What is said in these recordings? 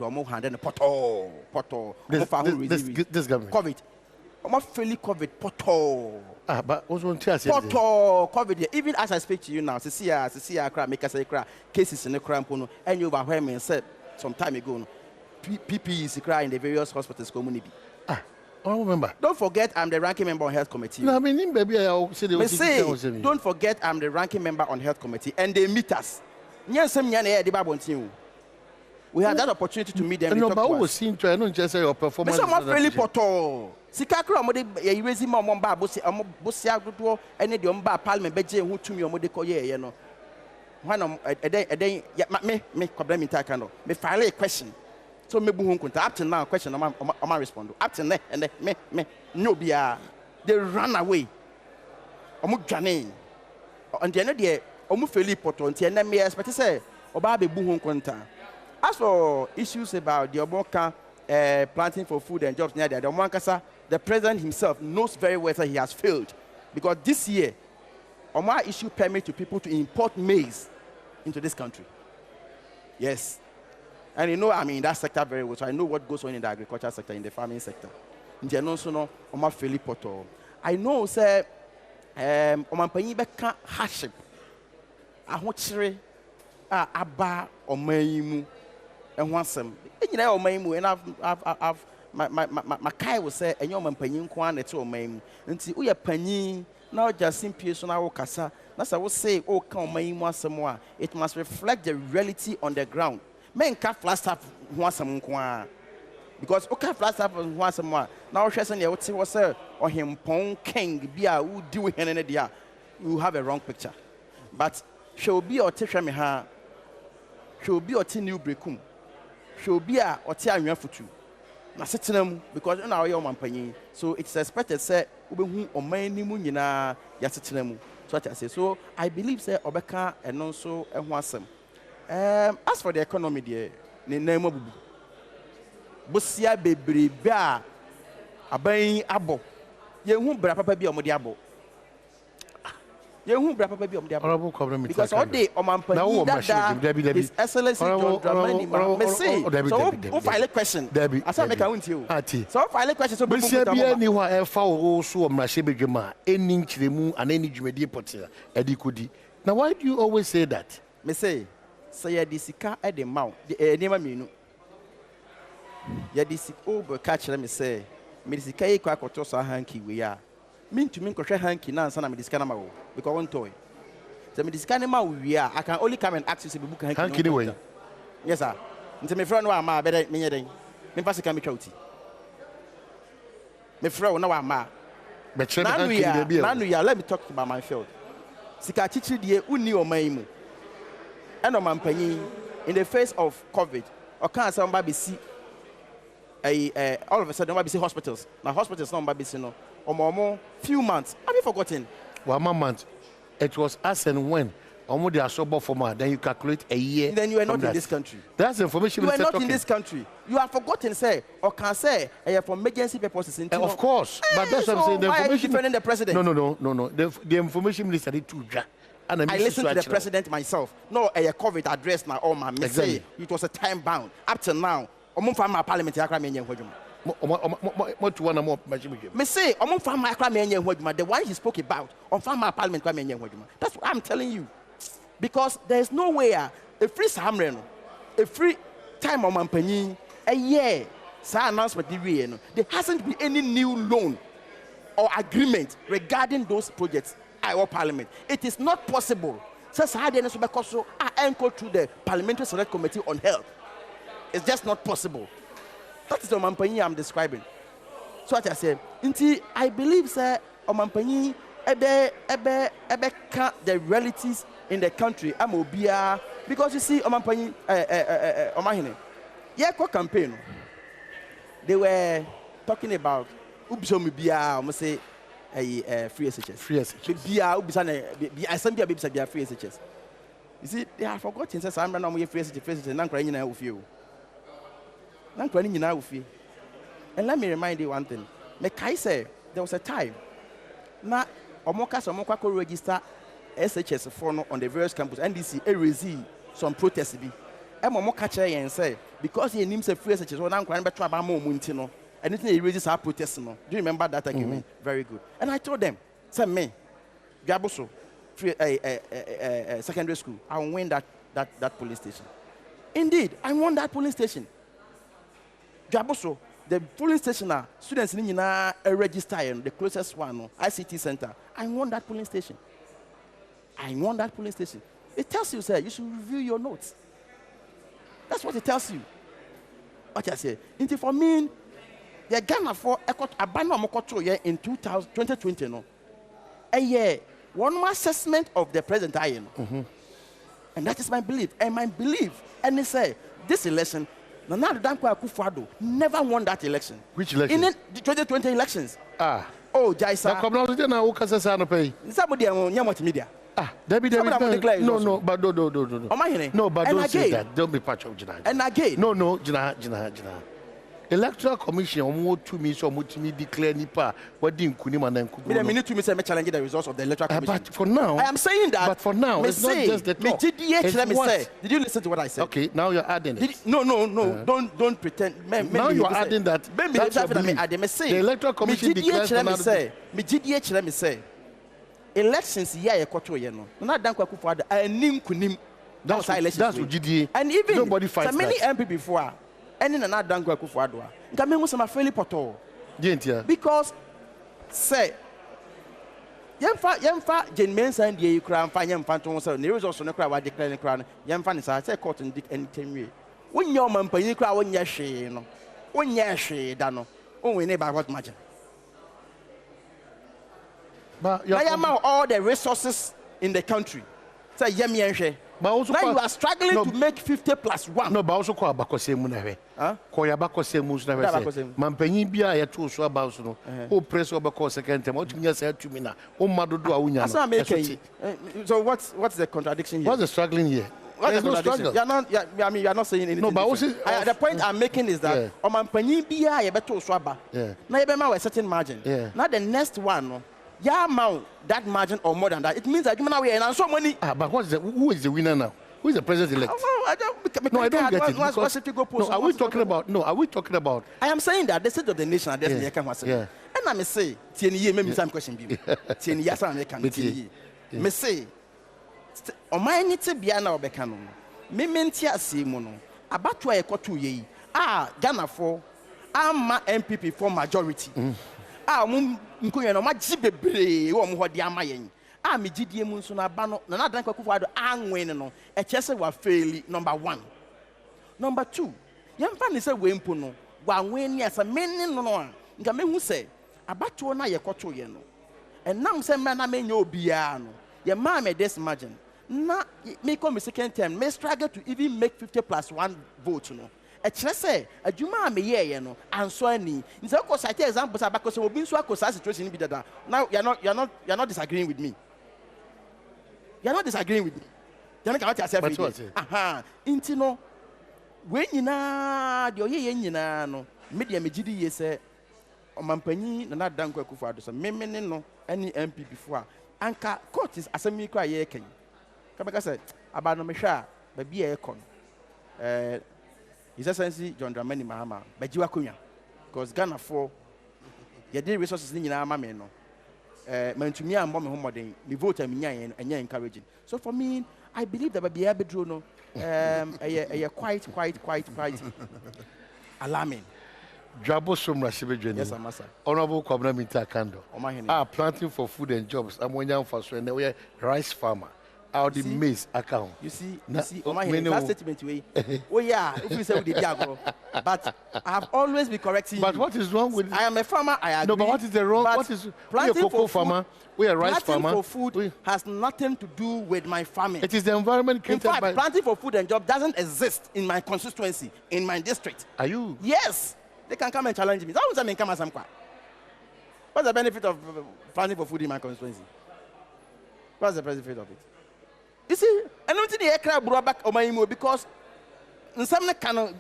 to almost hand poto. This government. COVID. Almost fairly COVID poto. But also on Poto COVID. Even as I speak to you now, see cry, make us say cry cases in the crime, and you overwhelmed me and said some time ago, PPE cry in the various hospitals community. I don't remember. Don't forget, I'm the ranking member on health committee. No, I mean, baby, I say don't forget, I'm the ranking member on health committee, and they meet us. We had that opportunity to meet them. No, but I was seeing to I don't just say your performance. Some really poto. Sikakra mode erase ma omba bosia dodo ene de omba parliament beje hu tumi omode koye ye no. When me problem in takano. Me file a question. So me bu hu kunta up to now question am respond. Up to and me no bia they run away. Omo dwane. On the end there omo feli poto nti ene me expect say oba be bu hu kunta. As for issues about the Omoka planting for food and jobs near there, the president himself knows very well that he has failed. Because this year, Omar issued permit to people to import maize into this country. Yes. And you know, I mean, that sector very well, so I know what goes on in the agriculture sector, in the farming sector. In the no, Omar Felipoto. I know, sir, Omar Panyibeka hardship. Ahochire, Abba, Omaimu. And once you know, and I've my Kai will say, and your man penny quan at all, ma'am. Until we are penny, now just simply so now cassa. That's I will say, oh, come, my once some more. It must reflect the reality on the ground. Men can't flash up once some quan. Because okay, flash up once some more. Now, Chesson, I would say, was sir, or him Pong King, be a who do it in an idea. You have a wrong picture. But she'll be or Tisha Meha, she'll be or Tin New Brecum. She'll be a or Tia Futu. Na setenam because na we man panyin so it's expected say obehu oman ni mu nyina ya setenam so I say so I believe say obeka eno so eho asem as for the economy there ne nam abubu bosia bebrebe a aban abo yehu bra papa bi omode abo yehu bra papa bi omode abo because all day oman panyin that is excellency John Dramani me say so file a question I say make I want you so file a question so be any wa e fa wo so omrahye bedwema eni nkyiremu ana eni dwumadi potia edi kodi. Now why do you always say that? Me say ya di sika e de maw de nema minu ya di sika o be ka kire me say me di sika e kwa akoto so hanki we ya mintumi nkɔhwɛ hanki na ansa na me disika na ma wo because one toy so me disika na ma wo wi a I can only come and ask you to book hanki ni way. Yes sir nti me friend no ama be me nyeden me pass sika me twauti me friend no ama be chere hanki de bia na no ya let me talk about my field sika chichi die uni o man mu and o man panyin in the face of COVID or can somebody be see all of a sudden nobody see hospitals now hospitals no nobody see no or few months. Have you forgotten? 1 month. It was as and when. Almost they are sober for more. Then you calculate a year. Then you are not in this country. That's the information. You are not in this country. You have forgotten, say, or can say, for emergency purposes. Of course, but that's what I'm saying. The why are you defending the president? No. The information minister did too. I listened to the president myself. No, a COVID address now. Oh my, exactly. It was a time bound. Up to now, my parliament. Me say, the one he spoke about on farmer parliament. That's what I'm telling you. Because there is no way a free samren, a free time on Mampany, a year, announcement. There hasn't been any new loan or agreement regarding those projects. Our parliament. It is not possible. Since I didn't I anchor to the Parliamentary Select Committee on Health. It's just not possible. That is the Omampany I'm describing. So what I say, I believe, sir, Omampany the realities in the country. I'm obia because you see, Omampany, Omahine, campaign. They were talking about Ubisomibia, almost say free SHS. Free SHS. I send you free SHS. You see, they have forgotten. Says I'm not free SHS. Not crying now with you. Not crying now with you. And let me remind you one thing. Mekai say there was a time. Now, Omoka could register SHS for on the various campus. NDC, some protests. Emo catch and say because he names a free such as one uncle and better about Muntino. And it raises our protest. No. Do you remember that argument? Very good. And I told them, say me, Gaboso, secondary school, I will win that police station. Indeed, I won that police station. Gaboso, the polling station, students in register the closest one, ICT center. I won that polling station. I won that polling station. It tells you, sir, you should review your notes. That's what it tells you. What I say. Into for me, the Ghana for a banner in 2020, no. A year, one more assessment of the present time. And that is my belief. And my belief, and they say, this election, Nana Akufo-Addo never won that election. Which election? In the 2020 elections. Oh, Jaisa. Somebody on multimedia. Debbie, no, but no. No, but don't say that. Don't be part of Jina. And again. No, Jina. Electoral Commission, to me, so much me declare Nipa, what didn't Kunima and Kubu. I mean, to me, challenge the results of the Electoral Commission. But for now, I am saying that. But for now, it's not just the talk. Let me say. Did you listen to what I said? Okay, now you're adding it. No. Don't pretend. Now you're adding that. The Electoral Commission declares let me say. Elections here are quite no. Not Akufo-Addo. I nim kunim. That's GDA. And even nobody fights so many MP before. And in another Akufo-Addo. Come on, some fairly poto. Because say. Yemfa Jane Mensa the Ukraine fine yam phantom so there is also no crowd declaring crown. Yemfa is I say court and dick any time we. When your man pay crowd when ya she no. When ya she dano. Oh, we never what margin. But I am all the resources in the country. Say yemi and but also now you are struggling to make 50+1. No, but also call Bakose Munave. Koya Bakose Musnave. Mampany Bia, I told so about no. Oh, press over call second time. What you said to me now? Oh, Madudu Unya. So what's the contradiction here? What's the struggling here? There's no struggle. You are not saying anything. No, but also, the point I'm making is that on Mampany Bia, I better swaba. Now you better a certain margin. Now the next one. Yeah, mount that margin or more than that. It means that you are and so many. But who is the winner now? Who is the president-elect? I don't get it. Are we talking about? No, are we talking about? I am saying that the state of the nation address. And I may say, maybe some question. Me say, on my need to be an obekano. Me mentia simono. About 2 ye. Ghana for. I'm MPP for majority. Nkunya no majibe bre wo mo hodi amayen me gidie mu nso na ba no na dan Akufo-Addo anwen no e chese wa faili number 1. Number 2 yemfa ne se we mpo no wa anwen ni asa menni no a nka mehu se abato na ye kwoto ye no enam se me na menye obia no ye ma me this margin na me come second term me struggle to even make 50+1 vote no. A chese, a juma me ye no, and so any. In the course, I tell examples about because we've been so a situation be that. Now you're not disagreeing with me. You're not disagreeing with me. You're not yourself. Intino. When you na the ye no, media me gidi ye say, o mampani na dan Akufo-Addo so memene no any MP before. Anka court is asemi kwa ye ken. Kabaka say, about no me hwa, ba bia e kon. His Excellency John Dramani Mahama, Bajiwa Kunya, because Ghana for your daily resources in our mamma no. Man to me, I'm home modern, me vote and you're encouraging. So for me, I believe that Baby Abedro no, quite alarming. Jabo Sumra Sibijin. Yes, Massa. Honorable Kwabena Minta Kando. Planting for food and jobs. I'm one young for and we are rice farmer. Out the maize account. You see, last statement way. Oh yeah, if you say we did but I have always been correcting you. But what is wrong with? I am a farmer. I agree. No, but what is the wrong? What is? We are a cocoa farmer. We are a rice farmer. Planting for food has nothing to do with my farming. It is the environment created by. In fact, planting for food and job doesn't exist in my constituency, in my district. Are you? Yes, they can come and challenge me. That was I come as what's the benefit of planting for food in my constituency? What's the benefit of it? You see, I don't think the aircraft brought back on my email because some kind of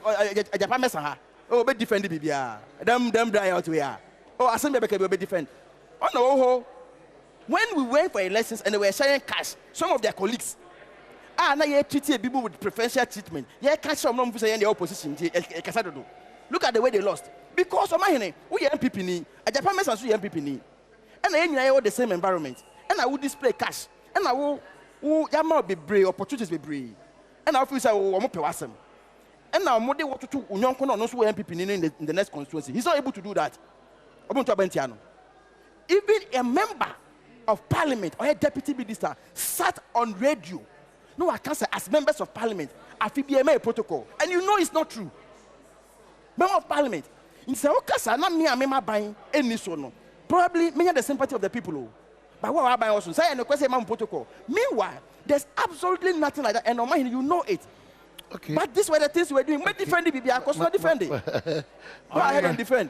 Japan messa. Oh, be defend the BBA. Them dry out we are. Oh, I said be defend. Oh no, when we went for elections and they were sharing cash, some of their colleagues, na ye treat people with preferential treatment. Ye catch some no say the opposition. Look at the way they lost. Because of my we MPP ni, a Japan mess and MPP ni. And I all the same environment. And I will display cash. And I will yama be brave, opportunities be brave. And I feel say we mo pewasem. And now more they want to Unyon no so MPP in the next constituency. He's not able to do that. Even a member of parliament or a deputy minister sat on radio. No, I can't say as members of parliament, I feel BMA protocol. And you know it's not true. Member of parliament. In say, okay, not me, I'm buying any so. Probably many of the sympathy of the people. But what I buy also say no question protocol. Meanwhile, there's absolutely nothing like that. And normally you know it. Okay. But these were the things we were doing. We defend it, because not defend it. Go ahead and defend.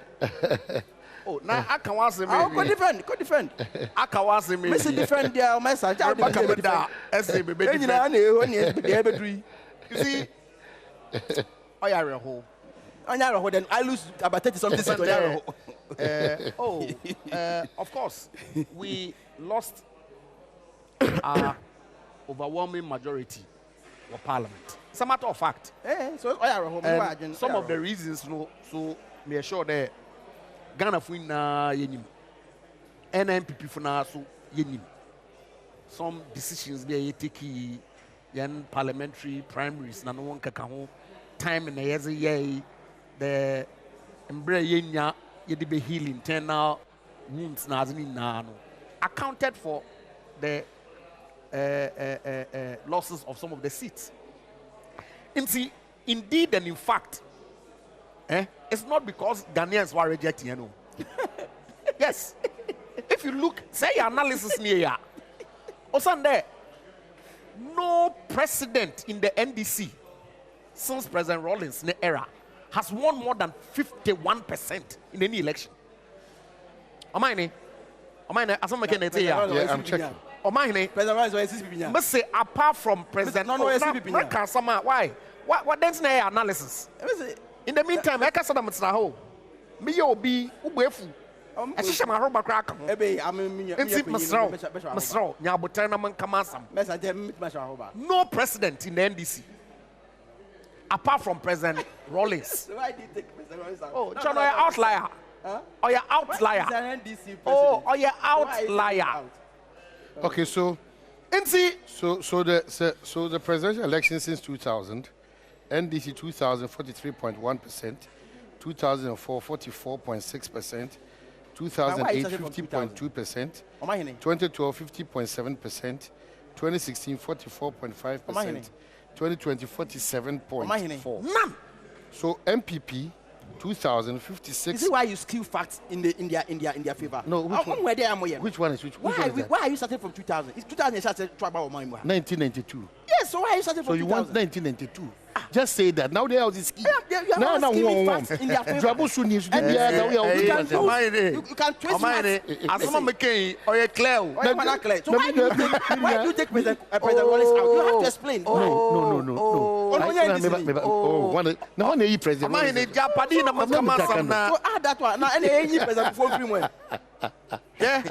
Oh, now I can watch me. Go defend. I can watch me. Mr. Defend their message. You see, I are a hole. Then I lose about 30 something. Of course, we lost our overwhelming majority of parliament. It's a matter of fact. Some of the reasons, so me assure that Ghana funa yenim, NMPP funa so yenim. Some decisions they take yan parliamentary primaries na no one kaka ho time in the year the embrace yenya yedi be heal internal wounds na azini na no accounted for the losses of some of the seats. Indeed and in fact, it's not because Ghanaians were rejecting, you know. Yes. If you look, say analysis near or Sunday, no president in the NDC since President Rawlings' era has won more than 51% in any election. Am I? Yeah, I'm checking. Must say apart from President why? What then analysis? In the meantime, I can't say that na ho. Me yo be ubefu. I see my roba crack. No president in the NDC apart from President Rawlings. Why did you take President Rawlings out? Oh, John, you're outlier. Oh, you're outlier. Oh, you're outlier. Okay, so the presidential election since 2000, NDC 2000 43.1%, 2004 44.6%, 2008 50.2%, 2012 50.7%, 2016 44.5%, 2020 47.4%. None. So MPP 2056. This is why you skew facts in their favor. No, which one is which? Why are you starting from 2000? It's 2000 you started to about 1992. Yes, so why are you starting from 2000? So you want 1992? Just say that. Now they are the ski. Now facts in their favor. You can twist facts. As someone McCain or a Claire. So why do you take President Rawlings out? You have to explain. No. No one is president. So add that one. Now any president before free. Yeah.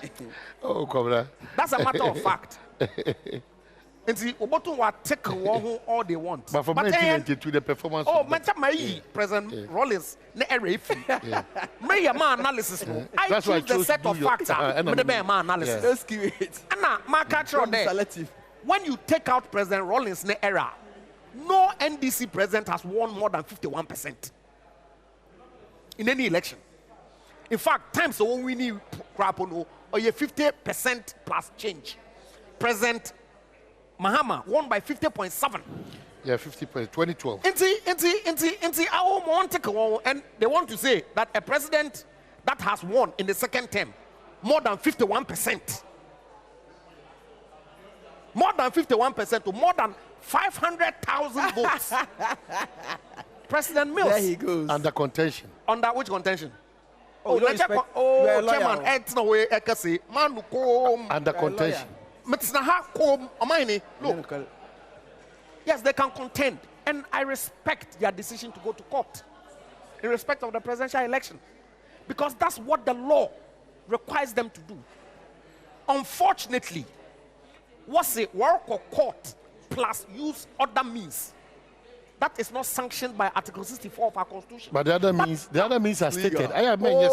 Oh, Cobra. That's a matter of fact. And see, Oboto will take all they want. But from 1992, the performance. Oh, President Rawlings, ne RFI. May a man analysis. I choose the set of facts. Analysis. Let's give it. Anna, my culture there. When you take out President Rawlings' era, no NDC president has won more than 51% in any election. In fact, times when we need crap or you 50% plus change. President Mahama won by 50.7. Yeah, 2012. And they want to say that a president that has won in the second term more than 51%. More than 51% to more than 500,000 votes. President Mills. There he goes. Under contention. Under which contention? Chairman. Under contention. Look. Yes, they can contend. And I respect their decision to go to court in respect of the presidential election. Because that's what the law requires them to do. Unfortunately, what's it? Work or court plus use other means. That is not sanctioned by Article 64 of our Constitution. But the other means are stated. I am when you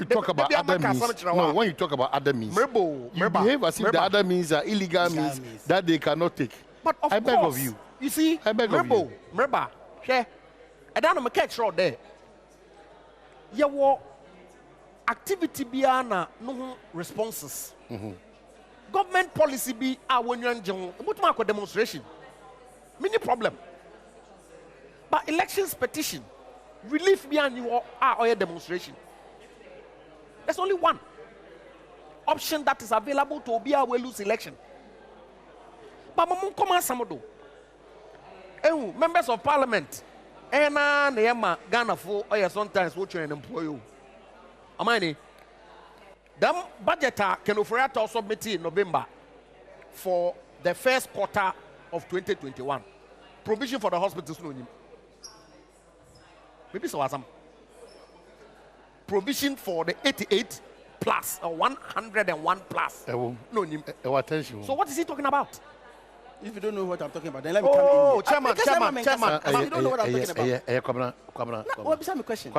talk about other means, no, when you talk about other means, you behave as if the other means are illegal means that they cannot take. But of I beg course, of you. You see, I beg of you. Remember, I don't know catch right there. You were activity beyond no responses. Government policy be when you're in demonstration. Many problem. But elections petition, relief beyond you or your demonstration. There's only one option that is available to be a well lose election. But mamun come some do. Members of parliament, Ghana for or sometimes what you employ you. Amani. Them budget can offer to submit in November for the first quarter of 2021. Provision for the hospitals no nim. Maybe so some provision for the 88 plus or 101 plus. No nim. So what is he talking about? If you don't know what I'm talking about, then let me come in. Chairman. You don't know what I'm talking about. What is my question?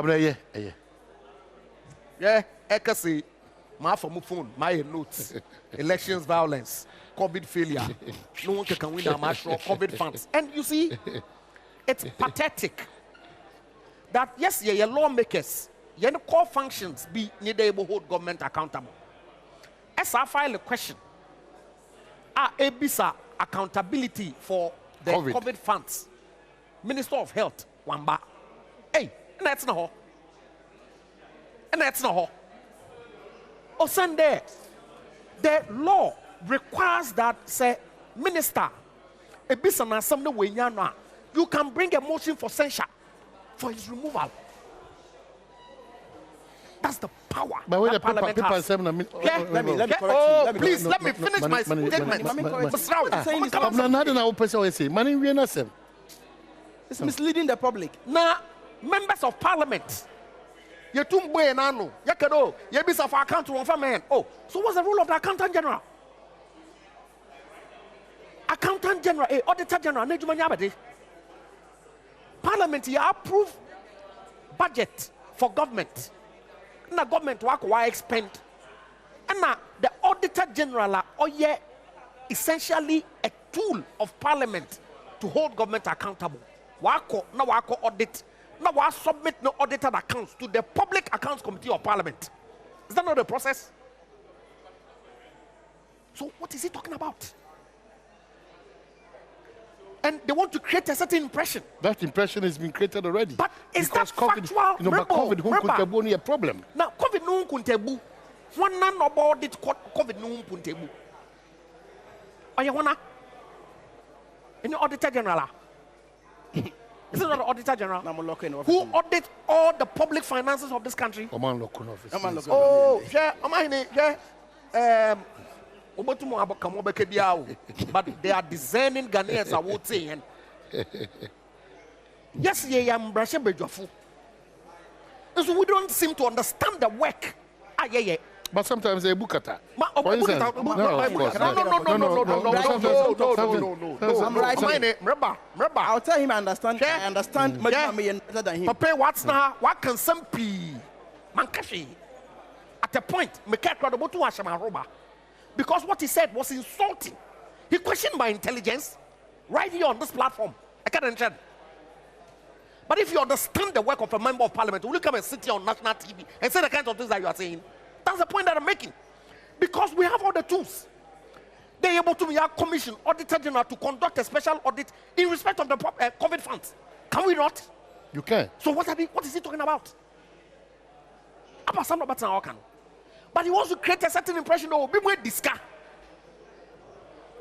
Yeah, Ekasi. My phone, my notes, elections violence, COVID failure. No one can win a match for COVID funds. And you see, it's pathetic that yes, your lawmakers, your core functions be needed to hold government accountable. As I file a question, ABISA accountability for the COVID funds, Minister of Health, Wamba. Hey, and that's not all. Sunday, the law requires that say minister you can bring a motion for censure for his removal. That's the power. But when the parliament has. Let me correct you. Please let me finish my statement. It's misleading the public. Now, members of parliament. You tumbo nano. Yakado. You be for account to one man. Oh, so what's the role of the accountant general? Accountant general, auditor general, Parliament, you approve budget for government. And the government work why expend. And now the auditor general are essentially a tool of parliament to hold government accountable. Wako audit. Now I submit no audited accounts to the Public Accounts Committee of Parliament. Is that not the process? So what is he talking about? And they want to create a certain impression. That impression has been created already. But is because that factual? but COVID only a problem. Now COVID no kuntebu. One none about it COVID no kuntebu. Are you wanna? Any auditor general? Is it not the Auditor General who audits all the public finances of this country? Oh, yeah, but they are discerning Ghanaians, I would say. Yes, so we don't seem to understand the work. But sometimes they book at that. No. I'll tell him I understand. I understand much better than him. Papa, what's now? What can some be? Mankashi. At a point, because what he said was insulting. He questioned my intelligence right here on this platform. I can't understand. But if you understand the work of a member of parliament, will you come and sit here on national TV and say the kinds of things that you are saying? That's the point that I'm making. Because we have all the tools. They're able to be a commission, auditor general, to conduct a special audit in respect of the COVID funds. Can we not? You can. So what is he talking about? But he wants to create a certain impression of discuss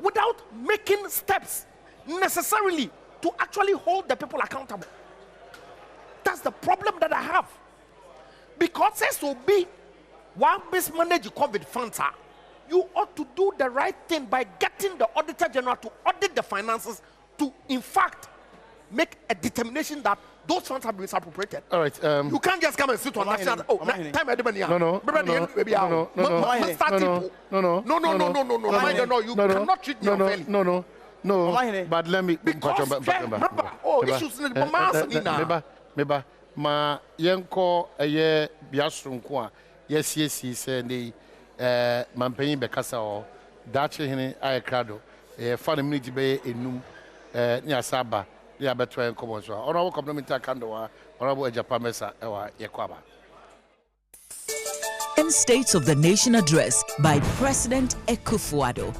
without making steps necessarily to actually hold the people accountable. That's the problem that I have. Because says to be one mismanage COVID funds, you ought to do the right thing by getting the Auditor General to audit the finances to, in fact, make a determination that Those funds have been misappropriated. All right. You can't just come and sit on national. Oh, time at the money. No. No. You cannot treat me unfairly. No. But let me. Issues in the mass. Meba. Ma yenko aye biasronko a yes say the mampanyi bekasa o dache hene ayekrado fa na minute be enum ni asaba ni abeto enko so honorable complementary kandowa honorable Ejapamesa ewa yekwaba. In States of the Nation Address by President Akufo-Addo.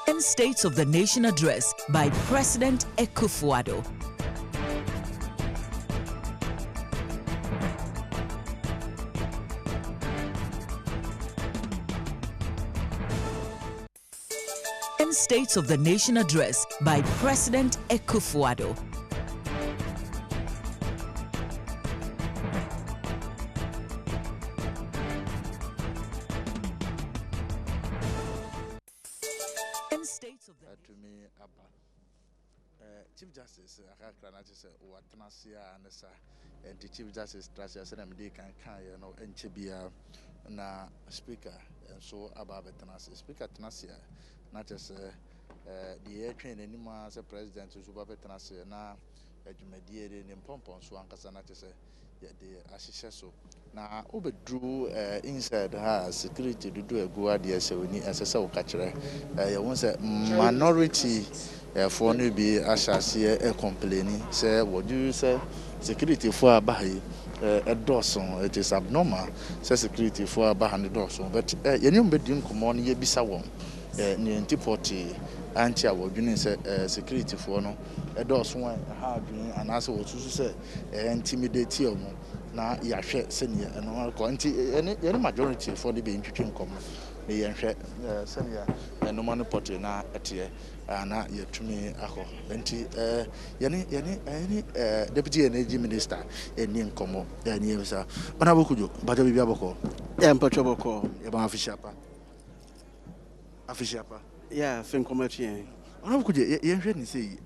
In States of the Nation Address by President Akufo-Addo. In States of the Nation Address by President Akufo-Addo. In States of the to me Chief Justice Akakra na say Watanasia and sa and the Chief Justice Tracia said I'm dey kan no enchebia na speaker and so about Tanasi speaker Tanasia not just the air train anymore as a president to super Tanasia na adwumadie de pompon so ankasa na say the asise so na obedru inside her security do egu ade se oni asese wo ka kire ya won say minority for no be asase e complaining say what do you say security for abahi doson it is abnormal say security for abahi doson but yenim bedin komo no ye bisa won ni antipoti anti awodwene say security for no doson ha adwene anase wo susu say intimidate o mo na yahwe senia eno ko nti any majority for the be ntwetwe nkom na yehwe senia eno man portrait na ete na yetumi akọ nti any deputy energy minister eni nkomo eni yesa bana bokujo baja bibia boko mpacho boko e ba afishapa yeah fin komatien bana bokujo yehwe ni sei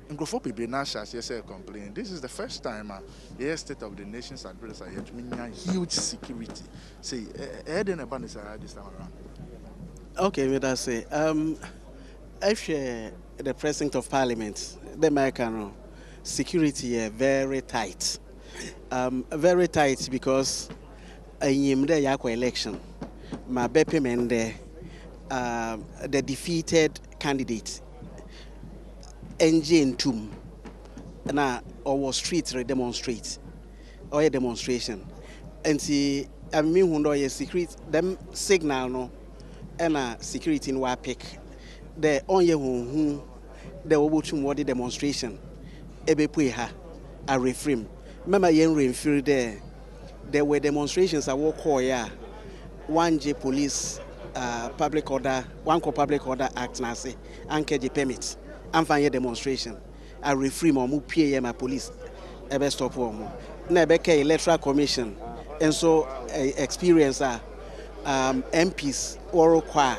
Akufo people now say complain. This is the first time the State of the Nation's Address are yet mean huge security. Say, Eden about this time around. Okay, me that say. Actually, the President of Parliament, the American security very tight. Very tight because in the Yako election, my Beppe Mende, the defeated candidate. Engine tomb na or street demonstrate or a demonstration and see I mean who know secret them signal no and security in wa pick the onye who the obutum what the demonstration ebe pui ha a reframe remember yen rain there were demonstrations I walk ya 1J police public order 1 public order act na say anke the permit I'm fine demonstration. I reframe or move PA police. Ebe stop one. Na beke electoral commission. And so experience MPs or choir.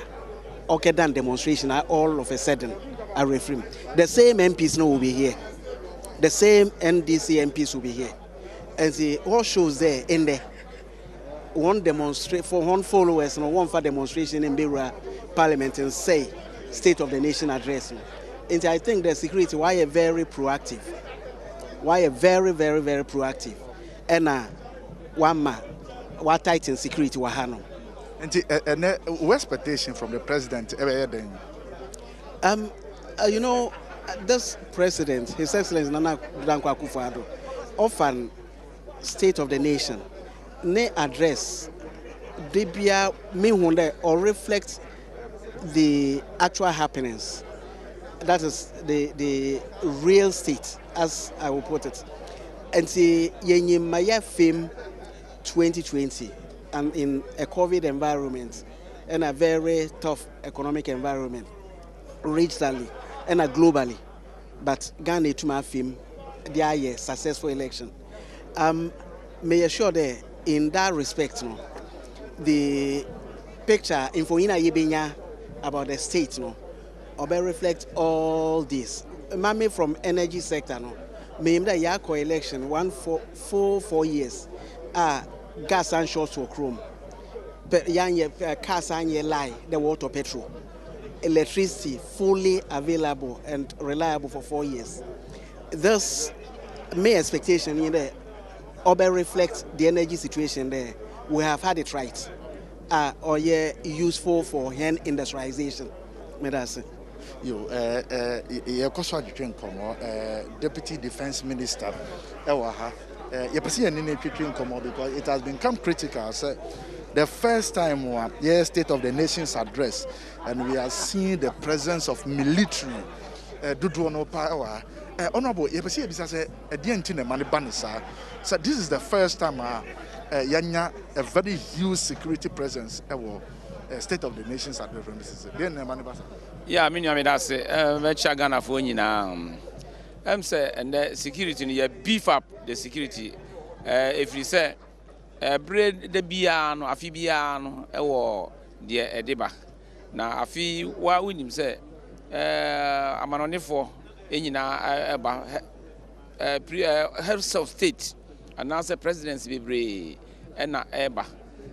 Okay, done demonstration. All of a sudden I reframe. The same MPs now will be here. The same NDC MPs will be here. And the all shows there in there. One demonstrate for one followers and one for demonstration in Beira Parliament and say State of the Nation Address. And I think the security why a very proactive. Why a very proactive. And one man what tight in security wahano. And what expectation from the president you know this president, His Excellency Nana Akufo-Addo, often State of the Nation, ne address debia me or reflect the actual happenings. That is the real state, as I will put it. And see, Maya fame 2020, and in a COVID environment, and a very tough economic environment, regionally and globally. But Ghana to my fame, they are a successful election. May assure that in that respect, no, the picture infoina yebenya about the state no obe reflect all this mame from energy sector no me that yako election 4 years gas and short for chrome but cars and lie the water petrol electricity fully available and reliable for 4 years. Thus my expectation in there obe reflect the energy situation there. We have had it right. Or useful for hand industrialization. Yo, Deputy Defense Minister, because it has become critical. The first time, State of the Nation's address, and we are seeing the presence of military. Power. Honorable, so this is the first time Yanya a very huge security presence State of the Nation's address. Yeah, I mean that's Ghana for say and the security you beef up the security. If you say bread the biano, afibiano, the edeba. Now afi wa winim say amanonefo enyina heads of state and now say presidency bebre na eba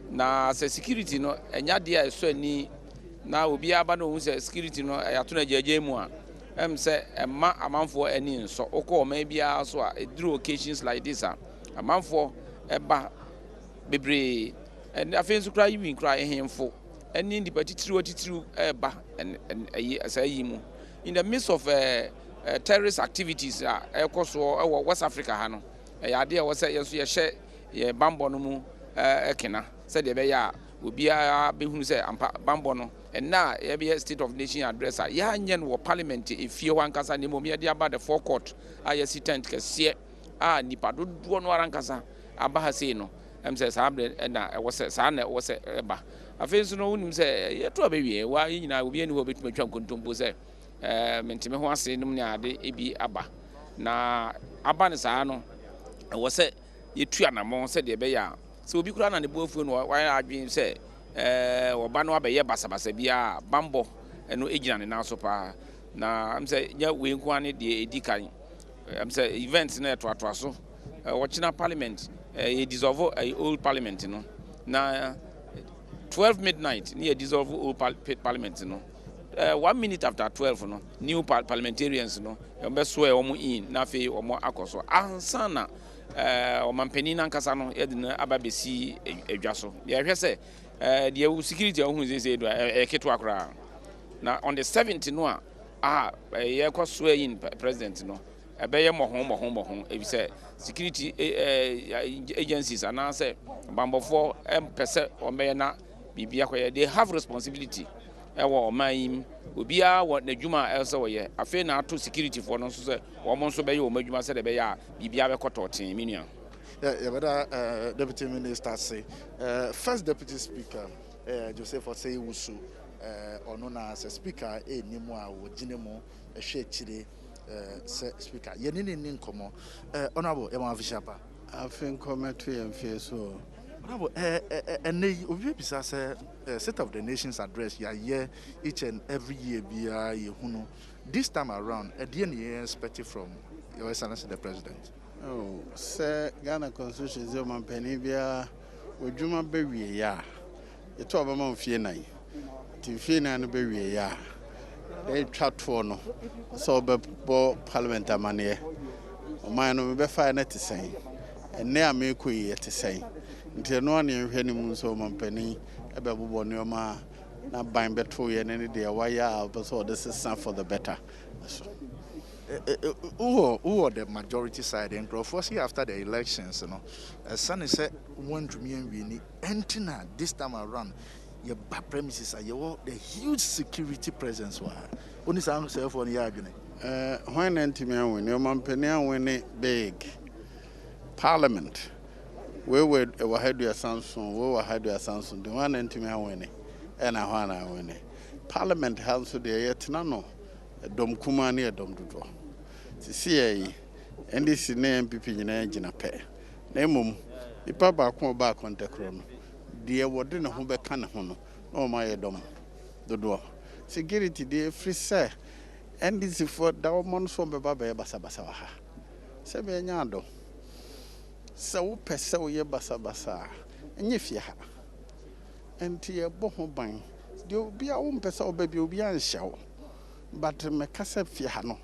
na say security no enya dia so ani na obi aba no hu say security no yato na jaje mu a say emma amanfo ani nso okọ ma bia so a through occasions like this amanfo eba bebre and afensu kra yi kra ehemfo any the titiri eba and say mu in the midst of terrorist activities so West Africa ha no ya de wo say yeso ye hye ye bambo no mu ekena say de be ya obi a behunu say bambo no and na ye be State of Nation address ya anye no parliament efie wankasa ne mom ye de aba the forecourt a ye sitent kese nipa dodo no arankasa aba ha sei no say sabre na wo say sa na wo say eba afenso no unim say ye to abewie wa nyina obi ani wo betuma twa kontompo say mentime ho ase num ne ade ebi aba na aba ne saa no wo se yetu anamon se de be ya se obi kura na ne boafu no wa adwen se wo ba no abaye basabasa bia bambo eno egina ne na so pa na am se nya we nko ane de edikan am se event na to so wo china parliament ye dissolve old parliament no na 12 midnight ni ye dissolve old parliament no 1 minute after 12 no new parliamentarians no be swear omo in na fe omo akoso ansana omampani na nkasa no ye de na ababesi edwaso ye hwe se the security ohun say do keto akra na on the 7th no ye ko swear in president no ebe ye mohon e say security agencies and say bambofo empese omeye na bibia ko they have responsibility ewo omayim obia wo nadwuma else wo ye afi na ato security for no so se wo mo so be ye o madwuma se de be ya bibia be kototen minua Deputy Minister say first Deputy Speaker Joseph Osei Wusu ono na as speaker enimu a wo ginemu ehwe chire speaker ye ni nkomo honorable e ma official afin comment we enfie so honorable obi bisa say State of the Nation's address ya year each and every year bia ye hunu this time around the expected from your excellency the president. Oh sir, Ghana constitution is man pani bia odwuma bewie ya eto obama mfie nan ti mfie nan no bewie ya e twatfo no so be parliament amane o man no be fa na te sen enne amekoyi te sen nti no ane hwe ni mu so man pani ebe bobo ne ma na ban beto ye ne de waya so this is for the better. Who the majority side and prophecy after the elections, you know, son is said one to me and we entina this time around your back premises are your the huge security presence were only sound self on the argument. When entima when your man penny when it big parliament we were had your Samsung, we were had your Samsung, the one entima winning and a one winning parliament has to the yet no dom kumani a dom do. See, and this name MPP in engine a pair. Name nipa ba ko ba contact room deɛ wɔde ne ho bɛka ne ho no na ɔma yɛ dɔm dodoɔ security deɛ free sɛ NDC for da ɔmo no so bɛba bɛyɛ basabasa wɔ ha sɛ bɛnya adɔ sɛ wopɛ sɛ woyɛ basabasa ɛnyɛ fie ha ɛnti yɛbɔ ho ban deɛ obi a wompɛ sɛ ɔba bi obi anhyɛ wo but mɛka sɛ fie ha no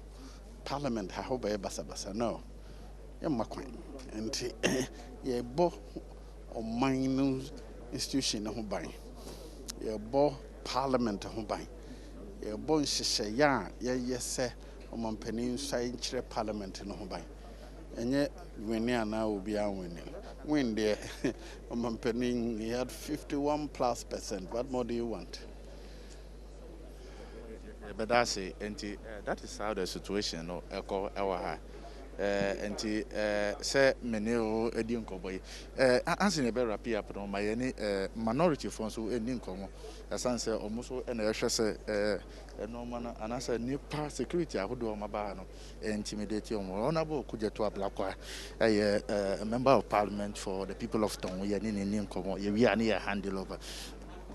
parliament ha ho bɛyɛ basabasa no yɛmma kwan ɛnti yɛbɔ ɔman no institution no ho ban yɛbɔ parliament ho ban yɛbɔ nhyehyɛeɛ a yɛyɛ sɛ ɔmampanin nsae nkyerɛ parliament no ho ban ɛnyɛ wini anaa obi anwini win deɛ ɔmampanin he had 51+%. What more do you want? But that's it. And that is how the situation no echo our high. And say many Edion Cowboy. Answering a better appear upon my any minority funds who ending common. As I say, almost an air no man, and as a new power security, I would do my bar intimidate you. Honorable could get to a black a member of parliament for the people of Tongue. We are in Indian common. We are near handle over.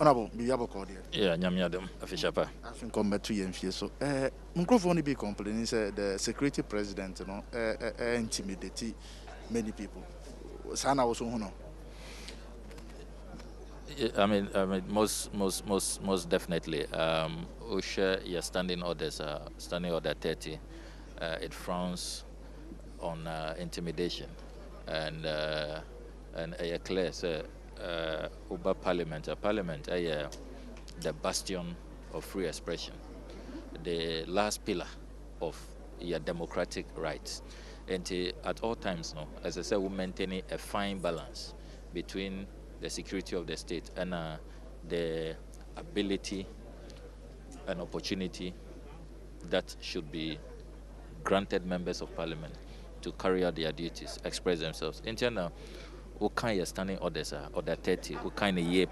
Honorable, be able to yeah, Adam, official. I think come back to you. So, microphone be complaining, say the security president, you know, intimidate many people. Sana was on. I mean, most definitely. OSHA, your standing orders, standing order 30, it frowns on intimidation, and clear. So, over Parliament, the bastion of free expression, the last pillar of your democratic rights, and at all times, no, as I said, we maintain a fine balance between the security of the state and the ability and opportunity that should be granted members of Parliament to carry out their duties, express themselves. In China, what kind of standing orders are order 30? What kind of year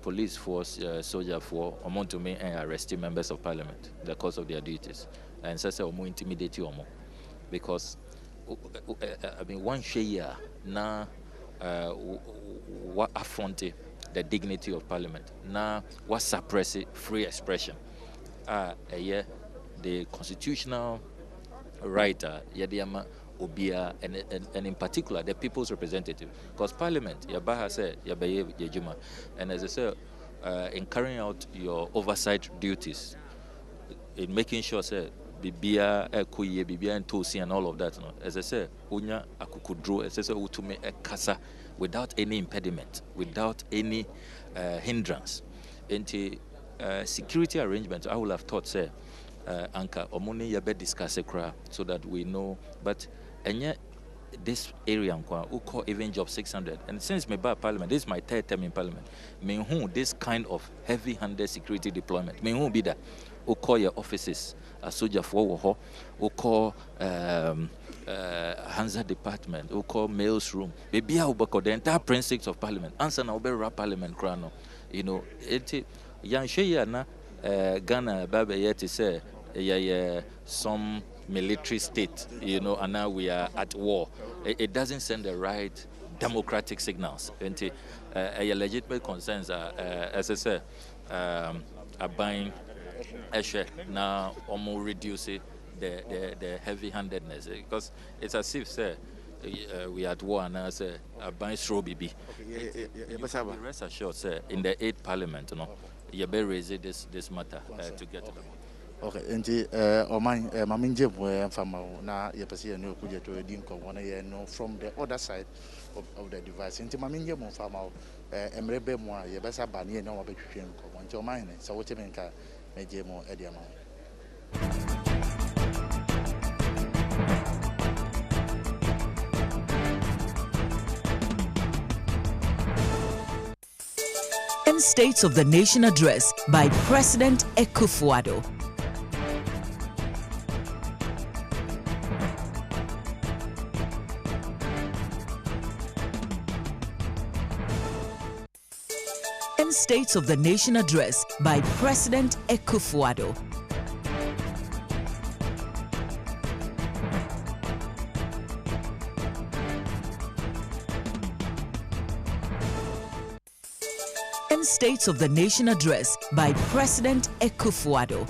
police force, soldier for amount to me and arresting members of Parliament the cause of their duties, and so more intimidate you more because I mean one share now what affront the dignity of Parliament now what suppress free expression the constitutional right Obia and in particular the people's representative, because Parliament, Yabaha said, Yabaye Yajuma, and as I said, in carrying out your oversight duties, in making sure, say, Bibia, Kuye, Bibia, and Tosi, and all of that, no? As I said, Unya, Akufo-Addo, as I said, Utume, Kasa, without any impediment, without any hindrance. Into security arrangements, I would have thought, say, Anka, Omoni Yabe discuss so that we know, but and yet this area who call even job 600, and since me by Parliament, this is my third term in Parliament. Me who this kind of heavy-handed security deployment. Me who be that who call your offices a soldier for who call Hansa department, who call mails room. Maybe I will call the entire principles of Parliament. Answer now be rap Parliament crown. You know it. Young Shea na Ghana Baba yet say some military state, you know, and now we are at war. It doesn't send the right democratic signals. And legitimate concerns are, as I said, are buying now almost reducing the heavy-handedness, because it's as if, say, we are at war and I say, are buying straw BB. Rest assured, sir, in the 8th Parliament, you know, you better raise this matter to get to the point. Okay, and Oman, Maminje, where Fama, now you perceive no good to a dinko, one year no from the other side of the device. Into Maminje, Monfama, Emrebe, Moa, Yabasa Bani, no objection, one to mine, so what you mean, Majemo, Ediamo. States of the Nation Address by President Akufo-Addo. States of the Nation Address by President Akufo-Addo. In States of the Nation Address by President Akufo-Addo.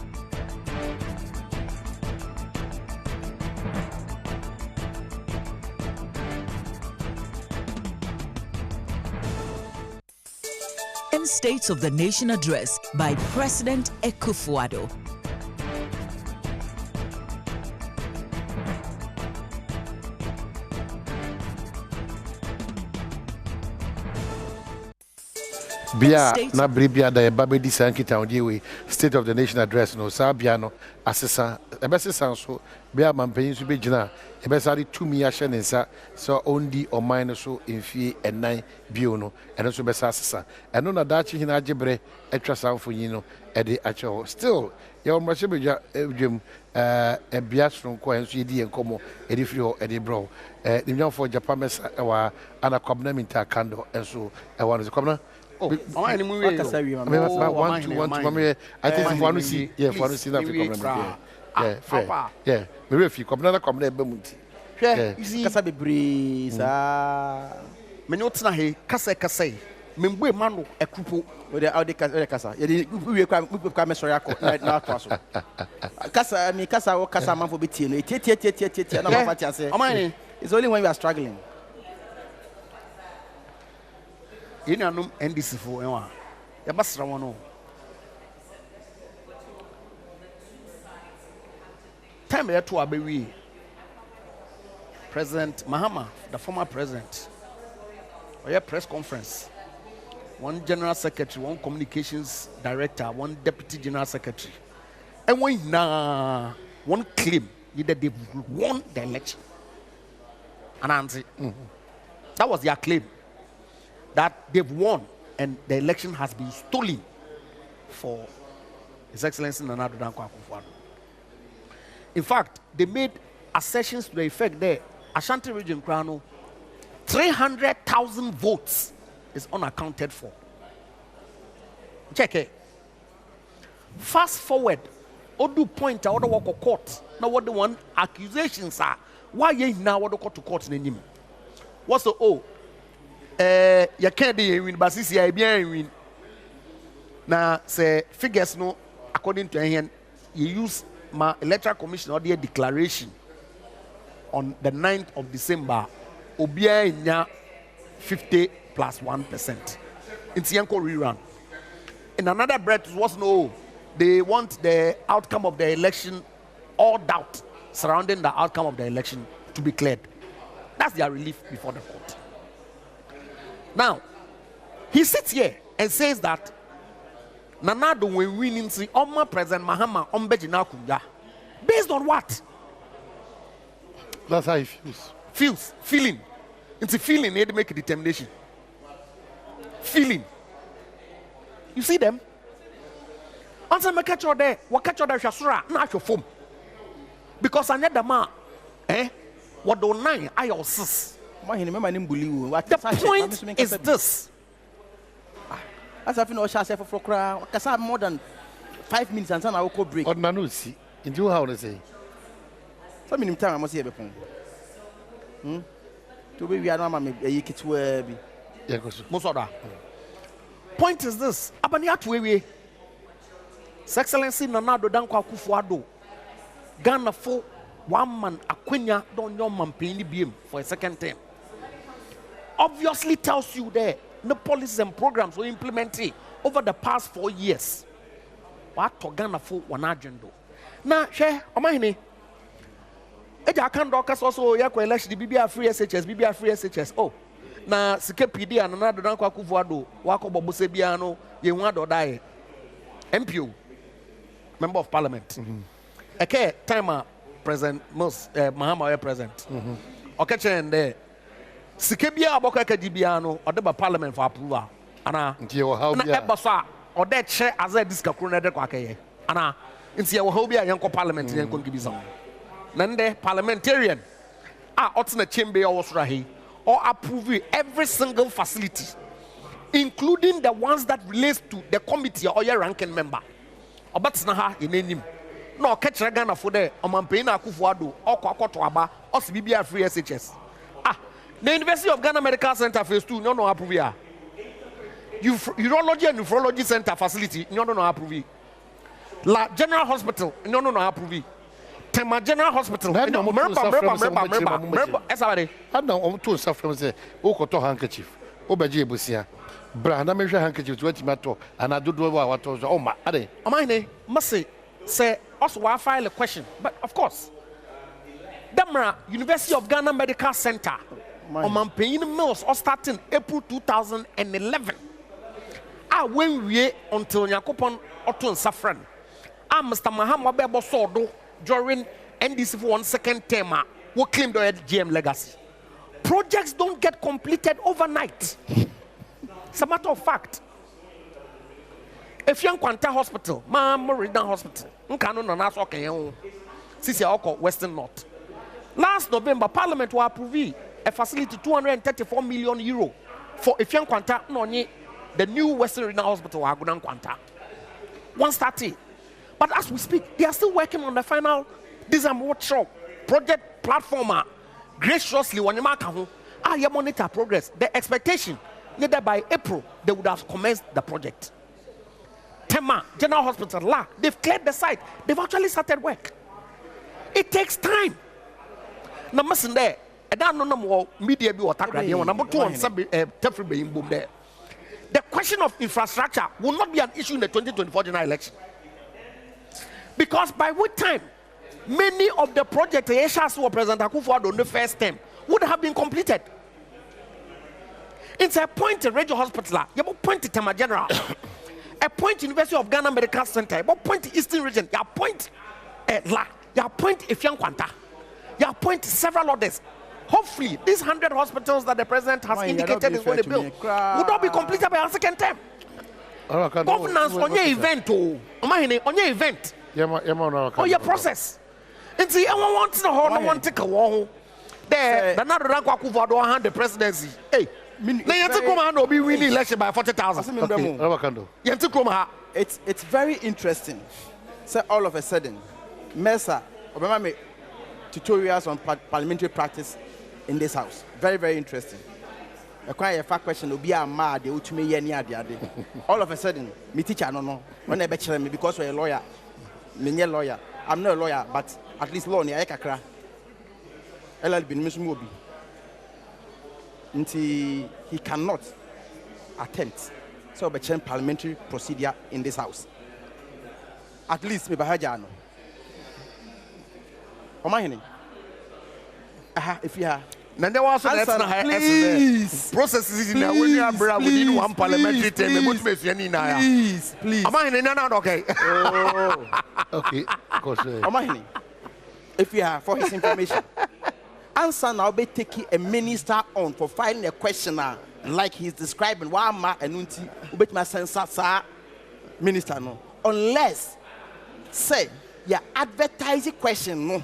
In States of the Nation Address by President Akufo-Addo. Bia na bribia da eba di sankita odiwe State of the Nation Address no sabia no asesa ebesesa so bia mampanyin so begina ebesari tumi ahye ne nsa so ondi oman no so emfie enan bio no eno so besa asesa eno na dachi hina agebre etwa sanfonyi no ede acho still your machine beja edwem ebia sonko enso yedi enkomo ede firi ho ede bro nimnyam for Japan mesa wa ana kwabna minta kando enso ewa no kwabna. Oh, I think if one see, yeah, for see that yeah, fair. Yeah, maybe if you come another come there, Bemunti. Yeah, Kasa be breeze. Many what's na he, Kasa, Mimbu Manu, a couple with the Kasa. We come sorry, not possible. Kasa, me Kasa or Kasa man for between it. It's only when we are struggling. In a num NDC for a basra one. Time here to Abewi. President Mahama, the former president, or a press conference. One general secretary, one communications director, one deputy general secretary. And one claim that they won the election. And I answer, that was their claim. That they've won and the election has been stolen for His Excellency Nana Addo Akufo-Addo. In fact, they made assertions to the effect that Ashanti region Krano 300,000 votes is unaccounted for. Check it. Fast forward, Odu point out what the court. Now what the one accusations are. Why you now what the court to court name? What's the you can't win, but this year win. Now, say figures no according to him, you use my electoral commission or their declaration on the 9th of December. Obia inya 50 plus 1%. It's yanko rerun. In another breath, was no. They want the outcome of the election, all doubt surrounding the outcome of the election to be cleared. That's their relief before the court. Now, he sits here and says that Nana Addo when winning see Oma President Mahama Ombejina Kuya. Based on what? That's how he feels. Feeling. It's a feeling, they make a determination. Feeling. You see them? Answer me catch there, what catch there shasura, not your phone. Because I need the man, what do 9 I or 6. The point is this. As I've been for crowd, because I have more than 5 minutes and I will call break. Or Nanusi, into how to say. Some in time I must hear before. To be we are not a kit where be. Mosoda. Point is this. Abaniat we. His Excellency Nana Addo Akufo-Addo. Ghana for 1 man Akwenya don't know man paying BM for a second term. Obviously tells you there the policies and programs were implemented over the past 4 years. What to Ghana for one agenda. Now, share, Omahini. I can't doctors also yakwa election BBA free SHS. Oh, na sike PD and Nana Addo Akufo-Addo wako bobose biano ye wado die. MPO, Member of Parliament. Okay, timer President Mahama President. Okay, and there. Sikebia aboka kadibiano or the Parliament for approval. Ana ebasa or that chair as a discakuna de kwakeye. Ana inti ya hobia yanko Parliament yanko gibisa. Nande parliamentarian otina chamber or wasrahi or approve every single facility, including the ones that relates to the committee or your ranking member. Obatsna ha yenenim. No catch Ghana for there or Mampena Akufo-Addo or Kwakoto Aba or BBA free SHS. The University of Ghana Medical Center phase 2 no approve here. urology and nephrology center facility, no approve. La General Hospital, no approve. Tema General Hospital, remember, I don't to suffer say, Okoto handkerchief, Obaji Busia, Brand, I measure handkerchief to Etimato, and I do what was oh my, must say, also I file a question, but of course, Damra, University of Ghana Medical Center, on paying mills or starting April 2011. When we until Yakupon Otton Safran. Mr. Mahama Bebo Sodo during NDC for 1 second term who claimed the GM legacy. Projects don't get completed overnight. It's a matter of fact. If you're Quanta Hospital, Meridian Hospital, Nkano Nanas okay, Sisi Oko Western North. Last November, Parliament will approve a facility 234 million euro for if you're Quanta Noni, the new Western Regional Hospital, Agunan Quanta. 130. But as we speak, they are still working on the final design workshop project platformer. Graciously, when you mark you monitor progress. The expectation that by April they would have commenced the project. Tema General Hospital, they've cleared the site. They've actually started work. It takes time. Now, listen there. I don't know more media be what number 2 on there. The question of infrastructure will not be an issue in the 2024 general election. Because by what time, many of the projects who were President Akufo-Addo on the first term would have been completed. It's a point in Radio Hospital, you have point in Tema General, a point University of Ghana Medical Center, you point Eastern Region, you point you point Efian Kwanta, you point several others. Hopefully, these 100 hospitals that the President has indicated is going to build would not be completed by a second term. Governance on your event, on your event. Oh, your process. And see, I want to know how to take a wall. There, the Akufo-Addo hand the presidency. Hey, now be winning election by 40,000. It's very interesting. So all of a sudden, Mesa, Obama tutorials on parliamentary practice in this house. Very, very interesting. A quite a fact question will be a mad, they would me any idea. All of a sudden, me teacher, I don't know, when they bachelor me because we're a lawyer. Me lawyer. I'm not a lawyer, but at least law ni ayekakra. LLB ni misumuobi. Until he cannot attempt so be change parliamentary procedure in this house. At least me bahaja no. Omahini. If you are Nande was please processes in the within one parliamentary term. Please. Okay. Okay. Omahini. If you are for his information. Answer now be taking a minister on for filing a questionnaire like he's describing why ma enunti ubet ma sensa minister no unless say ya advertising question no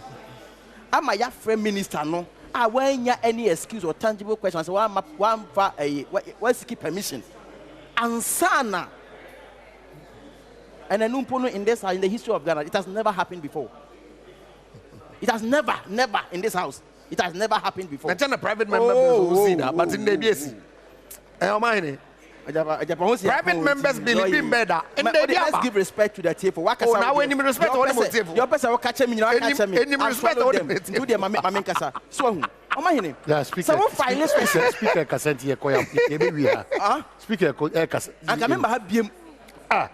ama ya frame minister no when ya any excuse or tangible question say one for a what seek permission ansana and enumpono in this in the history of Ghana it has never happened before. It has never in this house. It has never happened before. That's a private member who see that, but in the BSc. Private members believe better. Let's give respect to the table. Oh, now when you respect all the table. Your person will catch me. Any respect all the table. Do them, my kasa. So, Omahini. Yeah, speaker. Someone file speaker kasenti here. Koya. Maybe speaker kasenti. I can remember her BM. I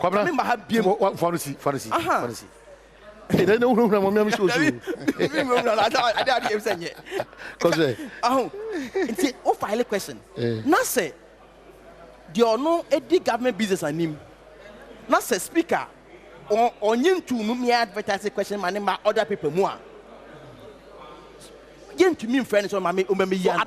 remember her BM. Pharmacy. They don't know who I'm show you. I don't say yet. It's a file question. Now say, do you know a government business and him? Now say speaker on you to me advertise a question my name other people more. Yen to me friends on my at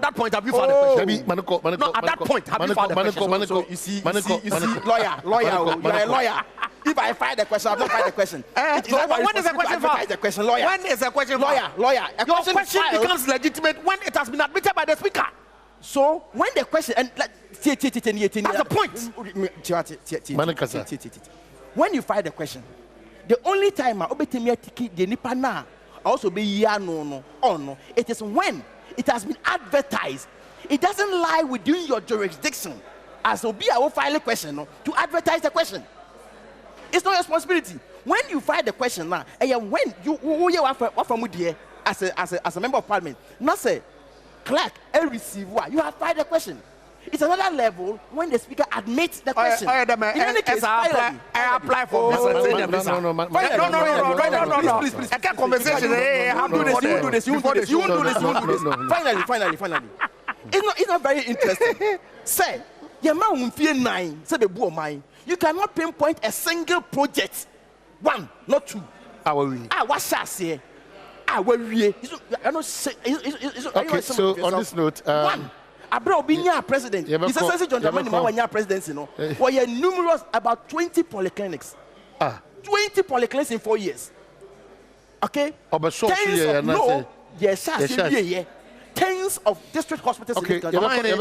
that point have you found the question? No, at that point have you found the question? So you see, lawyer, you're a lawyer. If I find the question, I've not find the question. When is the question filed? The question, lawyer. When is the question filed? Lawyer. Your question becomes legitimate when it has been admitted by the speaker. So when the question and that's the point. When you find the question, the only time I obey tiki the nipa na also be ya no. It is when it has been advertised. It doesn't lie within your jurisdiction. as Obi, I will file a question to advertise the question. It's not your responsibility. When you file the question now, and when you what from there as a member of parliament, not say clerk and receive what you have filed the question. It's another level when the speaker admits the question. In any case, I apply for please. I can't conversation. You do this. Finally. It's not very interesting. Say, your man will feel 9. Say the boy mine. You cannot pinpoint a single project. 1, not 2. What shall I say? Okay, so on this note, 1. Abra Obinya president. His Excellency John Dramani Mahama presidency, where you numerous about 20 polyclinics. 20 polyclinics in 4 years. Okay? Tens of district hospitals in this country.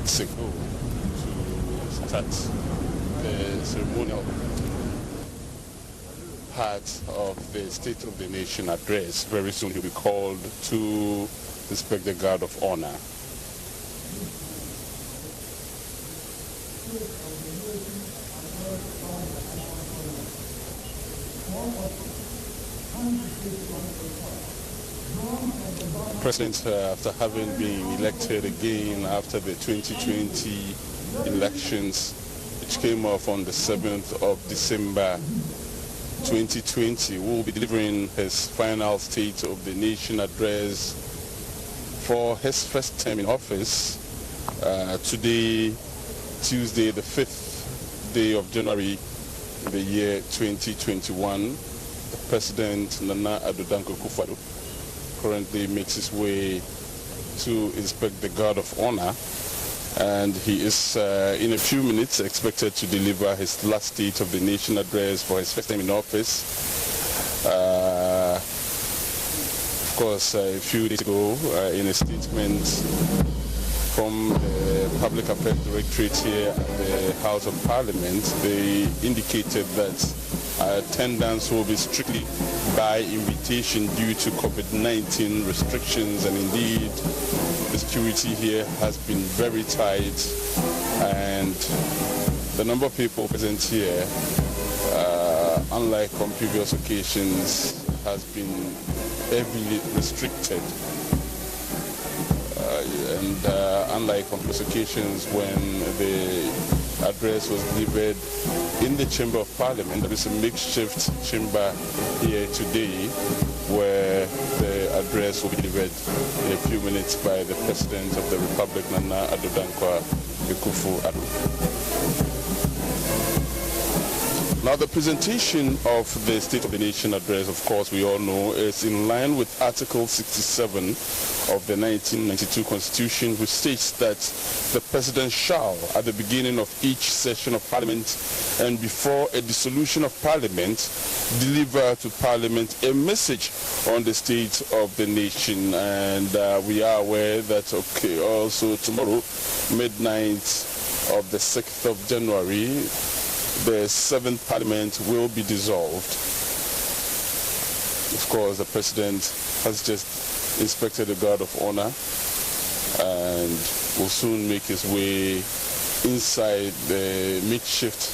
signal to start the ceremonial part of the State of the Nation address. Very soon he'll be called to inspect the guard of honor. President, after having been elected again after the 2020 elections, which came off on the 7th of December 2020, will be delivering his final State of the Nation address for his first term in office today, Tuesday, the 5th day of January, the year 2021. President Nana Addo Akufo-Addo currently makes his way to inspect the guard of honor, and he is in a few minutes expected to deliver his last State of the Nation address for his first time in office. Of course, a few days ago, in a statement from the Public Affairs Directorate here at the House of Parliament, they indicated that attendance will be strictly by invitation due to COVID-19 restrictions, and indeed the security here has been very tight, and the number of people present here, unlike on previous occasions, has been heavily restricted. And unlike on previous occasions when the address was delivered in the Chamber of Parliament, there is a makeshift chamber here today where the address will be delivered in a few minutes by the President of the Republic, Nana Addo Akufo-Addo. Now, the presentation of the State of the Nation address, of course, we all know, is in line with Article 67 of the 1992 Constitution, which states that the President shall, at the beginning of each session of Parliament and before a dissolution of Parliament, deliver to Parliament a message on the state of the nation. And we are aware that, also tomorrow, midnight of the 6th of January, the 7th Parliament will be dissolved. Of course, the President has just inspected the guard of honor and will soon make his way inside the makeshift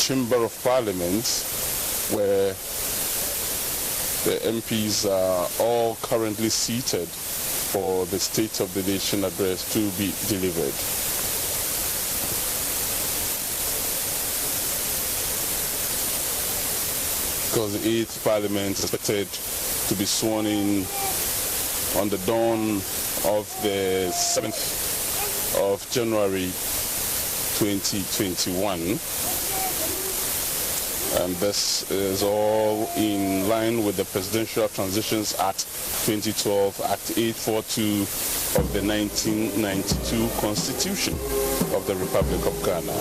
Chamber of Parliament, where the MPs are all currently seated for the State of the Nation address to be delivered. Because the 8th Parliament is expected to be sworn in on the dawn of the 7th of January 2021. And this is all in line with the Presidential Transitions Act 2012, Act 842 of the 1992 Constitution of the Republic of Ghana.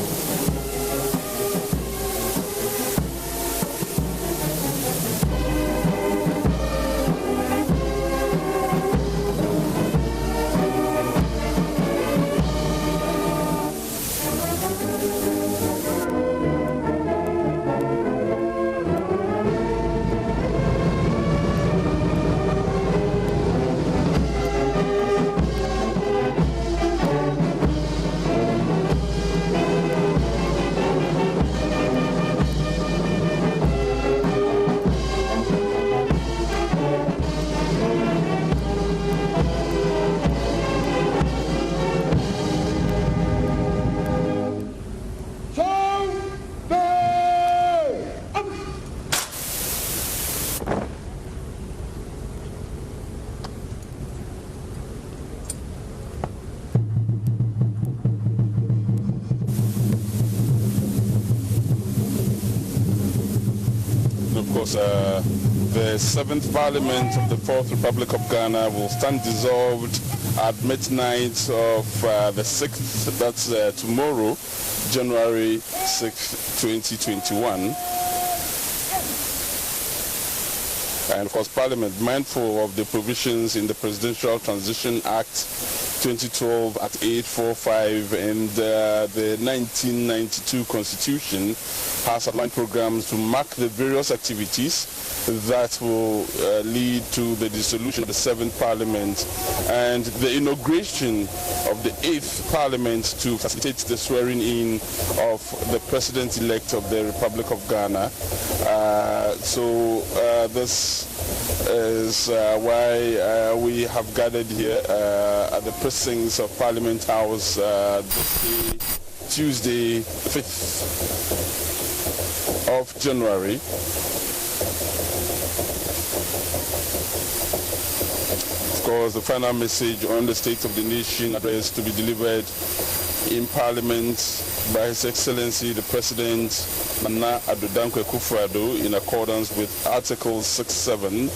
The 7th Parliament of the 4th Republic of Ghana will stand dissolved at midnight of the 6th, that's tomorrow, January 6th, 2021. And of course, Parliament, mindful of the provisions in the Presidential Transition Act 2012 at 845, and the 1992 Constitution has outlined programs to mark the various activities that will lead to the dissolution of the 7th Parliament and the inauguration of the 8th Parliament to facilitate the swearing in of the President-elect of the Republic of Ghana. So this is why we have gathered here at the precincts of Parliament House this day, Tuesday, 5th of January. Of course, the final message on the State of the Nation address to be delivered in Parliament by His Excellency the President Adom Akufo-Addo in accordance with Article 6.7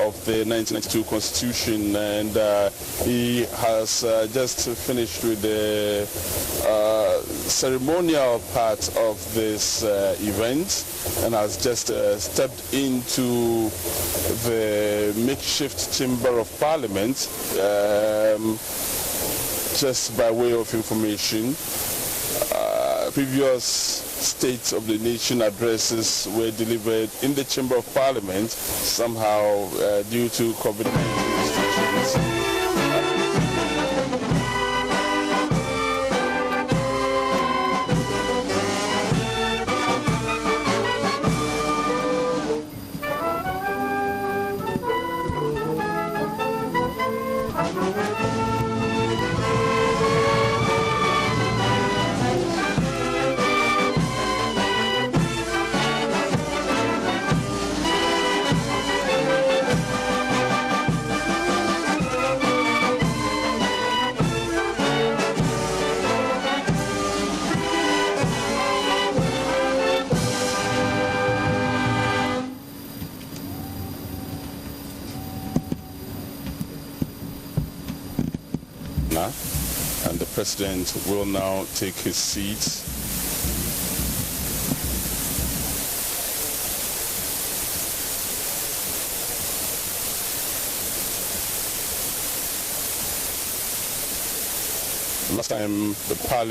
of the 1992 Constitution, and he has just finished with the ceremonial part of this event and has just stepped into the makeshift chamber of Parliament. Just by way of information, previous State of the Nation addresses were delivered in the Chamber of Parliament, somehow due to COVID-19 restrictions. And the President will now take his seat. Last time the Parliament